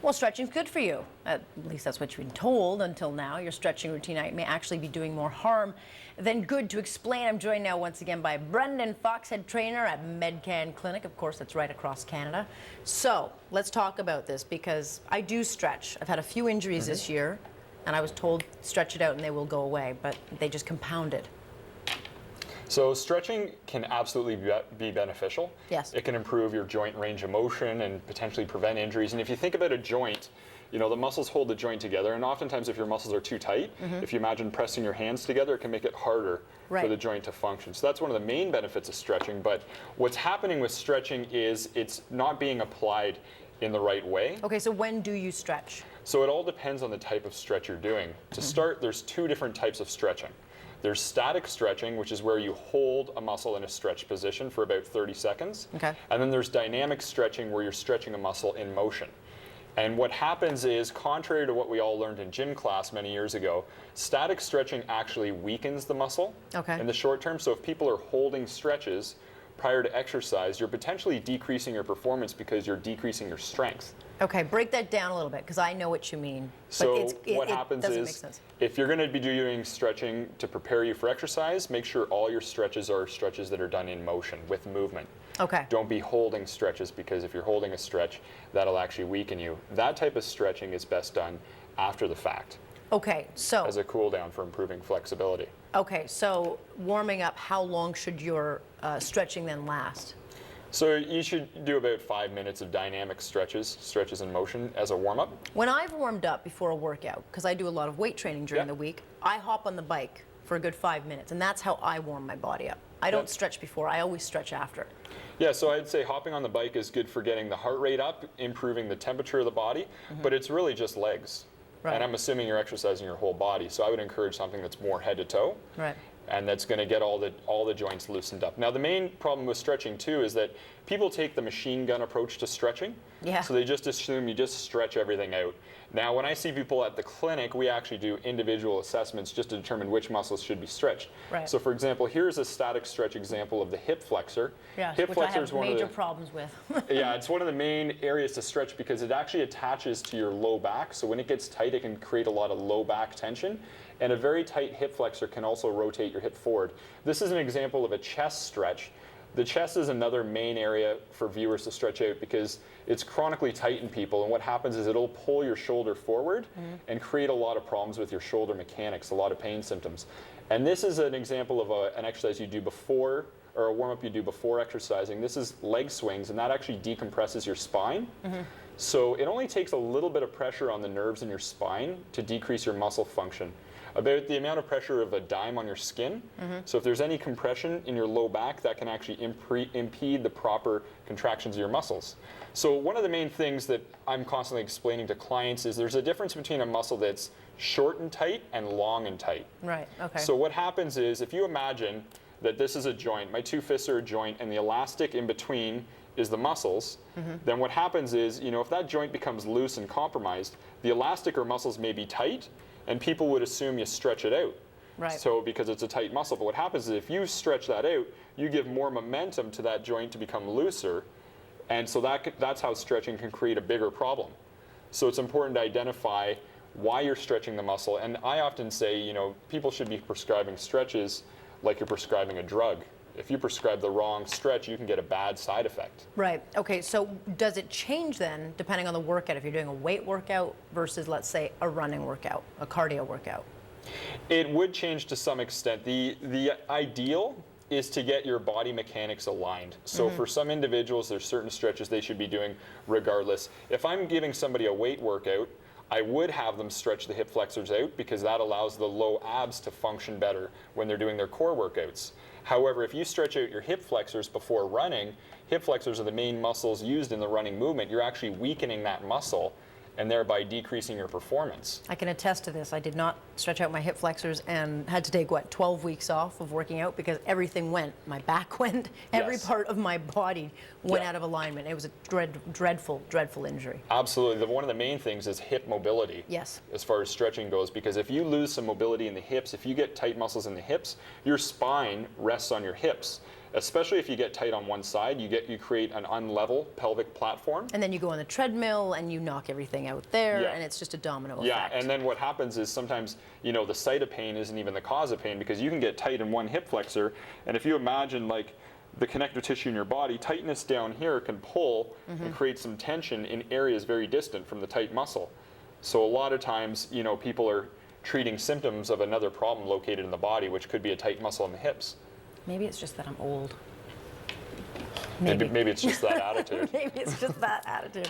Well, stretching's good for you. At least that's what you've been told until now. Your stretching routine may actually be doing more harm than good. To explain, I'm joined now once again by Brendan Fox, head trainer at MedCan Clinic. Of course, that's right across Canada. So let's talk about this because I do stretch. I've had a few injuries this year, and I was told stretch it out and they will go away, but they just compounded. So stretching can absolutely be beneficial. Yes. It can improve your joint range of motion and potentially prevent injuries. And if you think about a joint, you know, the muscles hold the joint together, and oftentimes if your muscles are too tight, if you imagine pressing your hands together, it can make it harder for the joint to function. So that's one of the main benefits of stretching. But what's happening with stretching is it's not being applied in the right way. Okay, so when do you stretch? So it all depends on the type of stretch you're doing. To start, there's two different types of stretching. There's static stretching, which is where you hold a muscle in a stretched position for about 30 seconds. Okay. And then there's dynamic stretching, where you're stretching a muscle in motion. And what happens is, contrary to what we all learned in gym class many years ago, static stretching actually weakens the muscle in the short term. So if people are holding stretches prior to exercise, you're potentially decreasing your performance because you're decreasing your strength. Okay, break that down a little bit because I know what you mean. So but what happens is, if you're going to be doing stretching to prepare you for exercise, make sure all your stretches are stretches that are done in motion with movement. Okay. Don't be holding stretches, because if you're holding a stretch, that'll actually weaken you. That type of stretching is best done after the fact. Okay, so as a cool down for improving flexibility. Okay, so warming up, how long should your stretching then last? So you should do about 5 minutes of dynamic stretches in motion as a warm-up. When I've warmed up before a workout, because I do a lot of weight training during the week, I hop on the bike for a good 5 minutes, and that's how I warm my body up. I don't stretch before, I always stretch after. Yeah, so I'd say hopping on the bike is good for getting the heart rate up, improving the temperature of the body, but it's really just legs. Right. And I'm assuming you're exercising your whole body, so I would encourage something that's more head to toe. Right. And that's going to get all the joints loosened up. Now, the main problem with stretching too is that people take the machine gun approach to stretching. Yeah. So they just assume you just stretch everything out. Now, when I see people at the clinic, we actually do individual assessments just to determine which muscles should be stretched. Right. So, for example, here's a static stretch example of the hip flexor. Yeah, hip which flexor I is have major problems with. Yeah, it's one of the main areas to stretch because it actually attaches to your low back. So when it gets tight, it can create a lot of low back tension. And a very tight hip flexor can also rotate your hip forward. This is an example of a chest stretch. The chest is another main area for viewers to stretch out because it's chronically tight in people, and what happens is it'll pull your shoulder forward and create a lot of problems with your shoulder mechanics, a lot of pain symptoms. And this is an example of an exercise you do before, or a warm-up you do before exercising. This is leg swings, and that actually decompresses your spine. So it only takes a little bit of pressure on the nerves in your spine to decrease your muscle function. About the amount of pressure of a dime on your skin. So if there's any compression in your low back, that can actually impede the proper contractions of your muscles. So one of the main things that I'm constantly explaining to clients is there's a difference between a muscle that's short and tight and long and tight. Right, okay. So what happens is, if you imagine that this is a joint, my two fists are a joint, and the elastic in between is the muscles, then what happens is, you know, if that joint becomes loose and compromised, the elastic or muscles may be tight, and people would assume you stretch it out. Right. So because it's a tight muscle, but what happens is if you stretch that out, you give more momentum to that joint to become looser, and so that's how stretching can create a bigger problem. So it's important to identify why you're stretching the muscle, and I often say, you know, people should be prescribing stretches like you're prescribing a drug. If you prescribe the wrong stretch, you can get a bad side effect. Right. Okay, so does it change then, depending on the workout, if you're doing a weight workout versus, let's say, a running workout, a cardio workout? It would change to some extent. The ideal is to get your body mechanics aligned. So for some individuals, there's certain stretches they should be doing regardless. If I'm giving somebody a weight workout, I would have them stretch the hip flexors out because that allows the low abs to function better when they're doing their core workouts. However, if you stretch out your hip flexors before running, hip flexors are the main muscles used in the running movement. You're actually weakening that muscle and thereby decreasing your performance. I can attest to this. I did not stretch out my hip flexors and had to take, 12 weeks off of working out because everything went. My back went, every part of my body went out of alignment. It was a dreadful, dreadful injury. Absolutely. One of the main things is hip mobility. Yes. As far as stretching goes, because if you lose some mobility in the hips, if you get tight muscles in the hips, your spine rests on your hips. especially if you get tight on one side, you create an unlevel pelvic platform. And then you go on the treadmill and you knock everything out there, Yeah. and it's just a domino Yeah, effect. and then what happens is sometimes, the site of pain isn't even the cause of pain, because you can get tight in one hip flexor, and if you imagine like the connective tissue in your body, tightness down here can pull and create some tension in areas very distant from the tight muscle. So a lot of times, people are treating symptoms of another problem located in the body, which could be a tight muscle in the hips. Maybe it's just that I'm old. Maybe it's just that attitude. Maybe it's just that attitude.